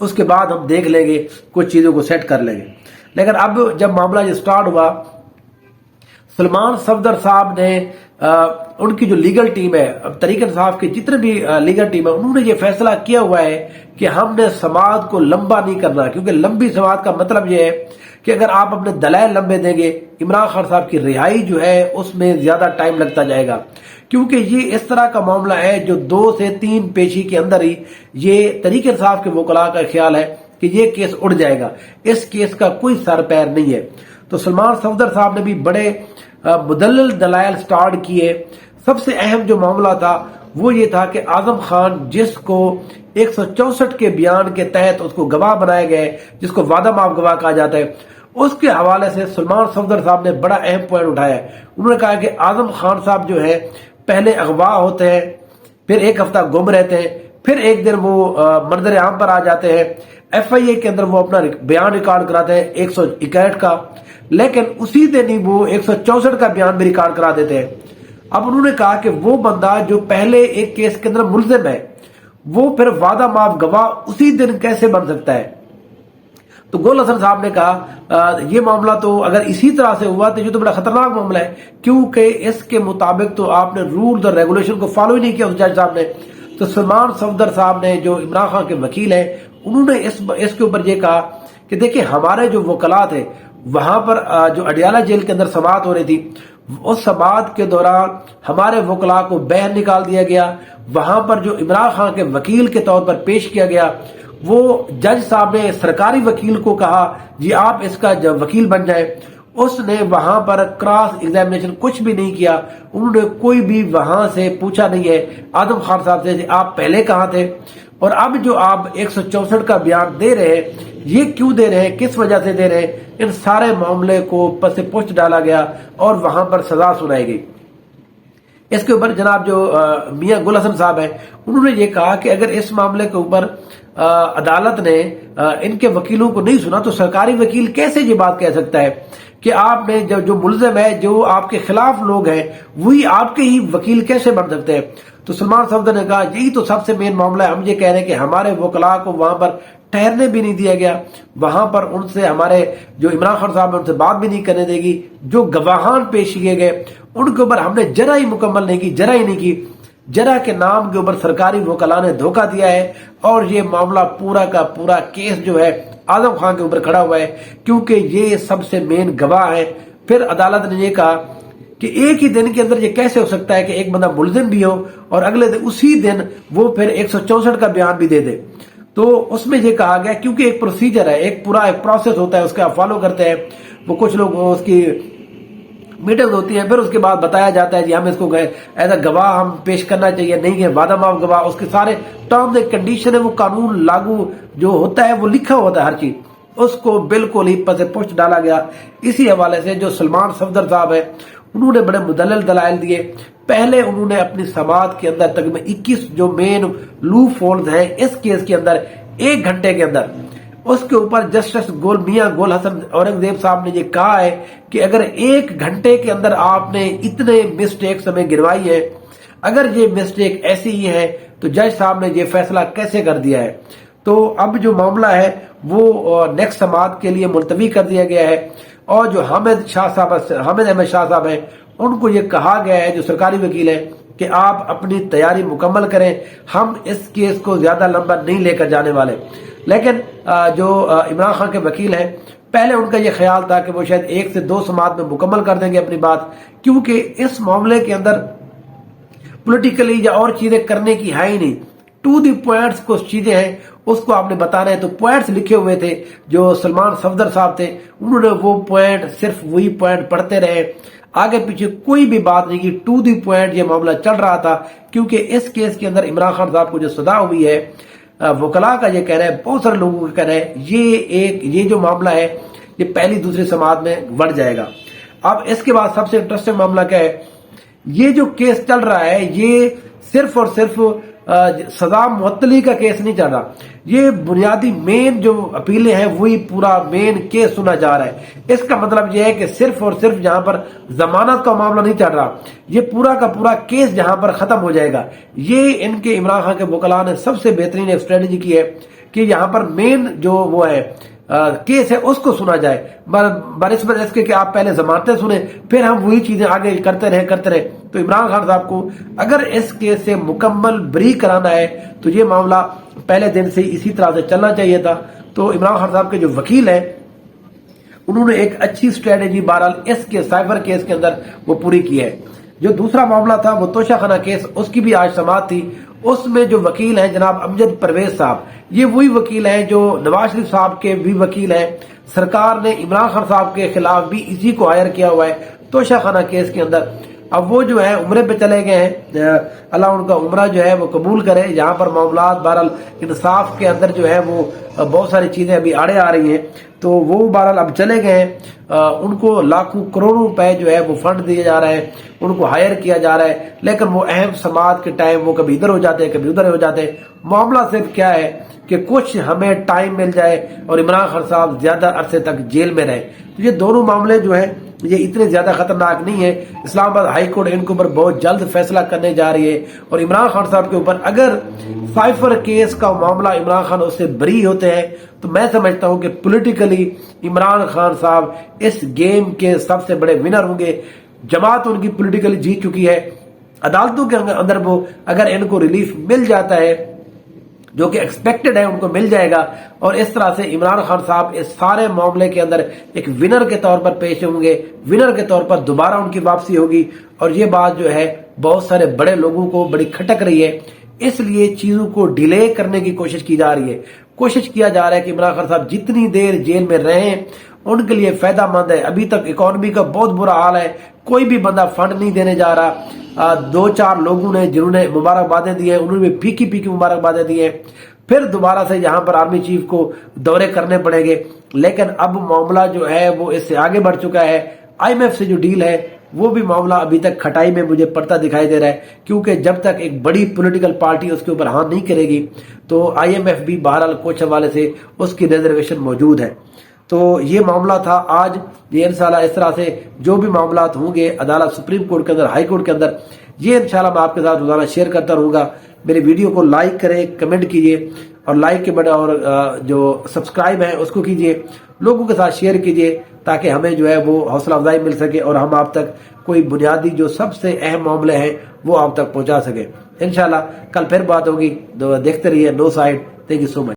اس کے بعد ہم دیکھ لیں گے، کچھ چیزوں کو سیٹ کر لیں گے. لیکن اب جب معاملہ یہ سٹارٹ ہوا، سلمان صفدر صاحب نے ان کی جو لیگل ٹیم ہے، تحریک انصاف کی جتنے بھی لیگل ٹیم ہے، انہوں نے یہ فیصلہ کیا ہوا ہے کہ ہم نے سماعت کو لمبا نہیں کرنا، کیونکہ لمبی سماعت کا مطلب یہ ہے کہ اگر آپ اپنے دلائل لمبے دیں گے، عمران خان صاحب کی رہائی جو ہے اس میں زیادہ ٹائم لگتا جائے گا، کیونکہ یہ اس طرح کا معاملہ ہے جو 2 سے 3 پیشی کے اندر ہی یہ تحریک انصاف کے وکلاء کا خیال ہے کہ یہ کیس اڑ جائے گا، اس کیس کا کوئی سر پیر نہیں ہے. تو سلمان صفدر صاحب نے بھی بڑے مدلل دلائل سٹارٹ کیے. سب سے اہم جو معاملہ تھا وہ یہ تھا کہ اعظم خان، جس کو 164 کے بیان کے تحت اس کو گواہ بنائے گئے، جس کو وعدہ معاف گواہ کہا جاتا ہے، اس کے حوالے سے سلمان صفدر صاحب نے بڑا اہم پوائنٹ اٹھایا. انہوں نے کہا کہ اعظم خان صاحب جو ہے پہلے اغوا ہوتے ہیں، پھر ایک ہفتہ گم رہتے ہیں، پھر ایک دن وہ منظر عام پر آ جاتے ہیں، ایف آئی اے کے اندر وہ اپنا بیان ریکارڈ کراتے ہیں 161 کا، لیکن اسی دن ہی وہ 164 کا بیان بھی ریکارڈ کرا دیتے ہیں. اب انہوں نے کہا کہ وہ بندہ جو پہلے ایک کیس کے اندر ملزم ہے، وہ پھر وعدہ معاف گواہ اسی دن کیسے بن سکتا ہے؟ تو گول حسن صاحب نے کہا یہ معاملہ تو اگر اسی طرح سے ہوا تو یہ تو بڑا خطرناک معاملہ ہے، کیونکہ اس کے مطابق تو آپ نے رولز اور ریگولیشن کو فالو ہی نہیں کیا اس جج صاحب نے. تو سلمان صفدر صاحب نے، جو عمران خان کے وکیل ہیں، انہوں نے اس کے اوپر یہ کہا کہ دیکھیں ہمارے جو وکلاء تھے، وہاں پر جو اڈیالہ جیل کے اندر سماعت ہو رہی تھی، اس سماعت کے دوران ہمارے وکلاء کو باہر نکال دیا گیا. وہاں پر جو عمران خان کے وکیل کے طور پر پیش کیا گیا، وہ جج صاحب نے سرکاری وکیل کو کہا جی آپ اس کا وکیل بن جائیں. اس نے وہاں پر کراس ایگزامینیشن کچھ بھی نہیں کیا. انہوں نے کوئی بھی وہاں سے پوچھا نہیں ہے اعظم خان صاحب سے جی آپ پہلے کہاں تھے، اور اب جو آپ 164 کا بیان دے رہے ہیں یہ کیوں دے رہے ہیں، کس وجہ سے دے رہے ہیں. ان سارے معاملے کو پس پشت ڈالا گیا اور وہاں پر سزا سنائی گئی. اس کے اوپر جناب جو میاں گل حسن صاحب ہیں، انہوں نے یہ کہا کہ اگر اس معاملے کے اوپر عدالت نے ان کے وکیلوں کو نہیں سنا تو سرکاری وکیل کیسے یہ بات کہہ سکتا ہے کہ آپ نے جو ملزم ہے، جو آپ کے خلاف لوگ ہیں، وہی آپ کے ہی وکیل کیسے بن سکتے ہیں. تو سلمان صفدر نے کہا یہی تو سب سے مین معاملہ ہے. ہم یہ کہہ رہے ہیں کہ ہمارے وکلاء کو وہاں پر ٹھہرنے بھی نہیں دیا گیا، وہاں پر ان سے ہمارے جو عمران خان صاحب نے ان سے بات بھی نہیں کرنے دے گی. جو گواہان پیش کیے گئے ان کے اوپر ہم نے جرح ہی مکمل نہیں کی، جرح ہی نہیں کی. جرح کے نام کے اوپر سرکاری وکلاء نے دھوکہ دیا ہے، اور یہ معاملہ پورا کا پورا کیس جو ہے اعظم خان کے اوپر کھڑا ہوا ہے، کیونکہ یہ سب سے مین گواہ ہے. پھر عدالت نے یہ کہا کہ ایک ہی دن کے اندر یہ کیسے ہو سکتا ہے کہ ایک بندہ ملزم بھی ہو اور اگلے دن اسی دن وہ پھر 164 کا بیان بھی دے دے. تو اس میں یہ کہا گیا کیونکہ ایک پروسیجر ہے، ایک پروسیس ہوتا ہے، اس کا فالو کرتے ہیں وہ کچھ لوگ، اس کی میٹنگ ہوتی ہیں، پھر اس کے بعد بتایا جاتا ہے جی ہم اس کو ایز اے گواہ ہم پیش کرنا چاہیے، نہیں ہے وعدہ معاف گواہ، اس کے سارے ٹرمز اینڈ کنڈیشن ہے، وہ قانون لاگو جو ہوتا ہے وہ لکھا ہوتا ہے ہر چیز، اس کو بالکل ہی پس پشت ڈالا گیا. اسی حوالے سے جو سلمان صفدر صاحب ہے انہوں نے بڑے مدلل دلائل دیے. پہلے انہوں نے اپنی سماعت کے اندر تقریباً 21 جو مین لوپ ہولز ہیں اس کیس کے اندر 1 گھنٹے کے اندر، اس کے اوپر جسٹس میاں گول حسن اورنگزیب صاحب نے یہ کہا ہے کہ اگر 1 گھنٹے کے اندر آپ نے اتنے مسٹیکس ہمیں گروائی ہے، اگر یہ مسٹیک ایسی ہی ہے تو جج صاحب نے یہ فیصلہ کیسے کر دیا ہے. تو اب جو معاملہ ہے وہ نیکسٹ سماعت کے لیے ملتوی کر دیا گیا ہے، اور جو حامد احمد شاہ صاحب ہیں ان کو یہ کہا گیا ہے جو سرکاری وکیل ہیں کہ آپ اپنی تیاری مکمل کریں، ہم اس کیس کو زیادہ لمبا نہیں لے کر جانے والے. لیکن جو عمران خان کے وکیل ہیں پہلے ان کا یہ خیال تھا کہ وہ شاید 1 سے 2 سماعت میں مکمل کر دیں گے اپنی بات، کیونکہ اس معاملے کے اندر پولیٹیکلی یا اور چیزیں کرنے کی ہے ہی نہیں. ٹو دی پوائنٹس کچھ چیزیں ہیں اس کو آپ نے بتانا ہے. تو پوائنٹس لکھے ہوئے تھے جو سلمان صفدر صاحب تھے، انہوں نے وہ پوائنٹ صرف وہی پوائنٹ پڑھتے رہے، آگے پیچھے کوئی بھی بات نہیں کی. ٹو دی پوائنٹ یہ معاملہ چل رہا تھا، کیونکہ اس کیس کے اندر عمران خان صاحب کو جو سزا ہوئی ہے، وکلاء کا یہ کہنا ہے، بہت سارے لوگوں کا کہنا ہے یہ جو معاملہ ہے یہ پہلی دوسری سماعت میں بڑھ جائے گا. اب اس کے بعد سب سے انٹرسٹنگ معاملہ کیا ہے، یہ جو کیس چل رہا ہے یہ صرف اور صرف سزا معطلی کا کیس نہیں چل رہا، یہ بنیادی مین جو اپیلیں ہیں وہی پورا مین کیس سنا جا رہا ہے. اس کا مطلب یہ ہے کہ صرف اور صرف جہاں پر ضمانت کا معاملہ نہیں چل رہا، یہ پورا کا پورا کیس جہاں پر ختم ہو جائے گا. یہ ان کے عمران خان کے وکلاء نے سب سے بہترین ایک اسٹریٹجی کی ہے. کہ یہاں پر مین جو وہ ہے کیس ہے اس کو سنا جائے، بنسبت اس کے کہ آپ پہلے ضمانتیں سنیں پھر ہم وہی چیزیں آگے کرتے رہے۔ تو عمران خان صاحب کو اگر اس کیس سے مکمل بری کرانا ہے تو یہ معاملہ پہلے دن سے اسی طرح سے چلنا چاہیے تھا۔ تو عمران خان صاحب کے جو وکیل ہیں انہوں نے ایک اچھی اسٹریٹجی بہرحال اس کے سائبر کیس کے اندر وہ پوری کی ہے۔ جو دوسرا معاملہ تھا وہ توشہ خانہ کیس، اس کی بھی آج سماعت تھی۔ اس میں جو وکیل ہیں جناب امجد پرویز صاحب، یہ وہی وکیل ہیں جو نواز شریف صاحب کے بھی وکیل ہیں۔ سرکار نے عمران خان صاحب کے خلاف بھی اسی کو ہائر کیا ہوا ہے توشہ خانہ کیس کے اندر۔ اب وہ جو ہے عمرے پہ چلے گئے ہیں، اللہ ان کا عمرہ جو ہے وہ قبول کرے۔ یہاں پر معاملات بہرحال انصاف کے اندر جو ہے وہ بہت ساری چیزیں ابھی آڑے آ رہی ہیں، تو وہ بہرحال اب چلے گئے ہیں۔ ان کو لاکھوں کروڑوں روپے جو ہے وہ فنڈ دیے جا رہے ہیں، ان کو ہائر کیا جا رہا ہے، لیکن وہ اہم سماعت کے ٹائم وہ کبھی ادھر ہو جاتے ہیں کبھی ادھر ہو جاتے ہیں۔ معاملہ صرف کیا ہے کہ کچھ ہمیں ٹائم مل جائے اور عمران خان صاحب زیادہ عرصے تک جیل میں رہے۔ تو یہ دونوں معاملے جو ہیں یہ اتنے زیادہ خطرناک نہیں ہے۔ اسلام آباد ہائی کورٹ ان کے اوپر بہت جلد فیصلہ کرنے جا رہی ہے، اور عمران خان صاحب کے اوپر اگر سائفر کیس کا معاملہ عمران خان اس سے بری ہوتے ہیں تو میں سمجھتا ہوں کہ پولیٹیکلی عمران خان صاحب اس گیم کے سب سے بڑے ونر ہوں گے۔ جماعت ان کی پولیٹیکلی جیت چکی ہے، عدالتوں کے اندر وہ اگر ان کو ریلیف مل جاتا ہے جو کہ ایکسپیکٹڈ ہے ان کو مل جائے گا، اور اس طرح سے عمران خان صاحب اس سارے معاملے کے اندر ایک ونر کے طور پر پیش ہوں گے، ونر کے طور پر دوبارہ ان کی واپسی ہوگی۔ اور یہ بات جو ہے بہت سارے بڑے لوگوں کو بڑی کھٹک رہی ہے، اس لیے چیزوں کو ڈیلے کرنے کی کوشش کی جا رہی ہے۔ کوشش کیا جا رہا ہے کہ عمران خان صاحب جتنی دیر جیل میں رہیں ان کے لیے فائدہ مند ہے۔ ابھی تک اکانومی کا بہت برا حال ہے، کوئی بھی بندہ فنڈ نہیں دینے جا رہا۔ دو چار لوگوں نے جنہوں نے مبارکبادیں دی ہیں انہوں نے بھی پھیکی پھیکی مبارکبادیں دی ہیں، پھر دوبارہ سے یہاں پر آرمی چیف کو دورے کرنے پڑیں گے۔ لیکن اب معاملہ جو ہے وہ اس سے آگے بڑھ چکا ہے۔ آئی ایم ایف سے جو ڈیل ہے وہ بھی معاملہ ابھی تک کھٹائی میں مجھے پڑتا دکھائی دے رہا ہے، کیونکہ جب تک ایک بڑی پولیٹیکل پارٹی اس کے اوپر ہاں نہیں کرے گی تو آئی ایم ایف بھی بہرحال کچھ حوالے سے اس کی ریزرویشن موجود ہے۔ تو یہ معاملہ تھا آج۔ یہ انشاءاللہ اس طرح سے جو بھی معاملات ہوں گے عدالت سپریم کورٹ کے اندر، ہائی کورٹ کے اندر، یہ انشاءاللہ میں آپ کے ساتھ روزانہ شیئر کرتا رہوں گا۔ میری ویڈیو کو لائک کریں، کمنٹ کیجئے، اور لائک کے بٹن اور جو سبسکرائب ہے اس کو کیجئے، لوگوں کے ساتھ شیئر کیجئے تاکہ ہمیں جو ہے وہ حوصلہ افزائی مل سکے اور ہم آپ تک کوئی بنیادی جو سب سے اہم معاملے ہیں وہ آپ تک پہنچا سکے۔ انشاءاللہ کل پھر بات ہوگی، دیکھتے رہیے نو سائیڈ۔ Thank you so much.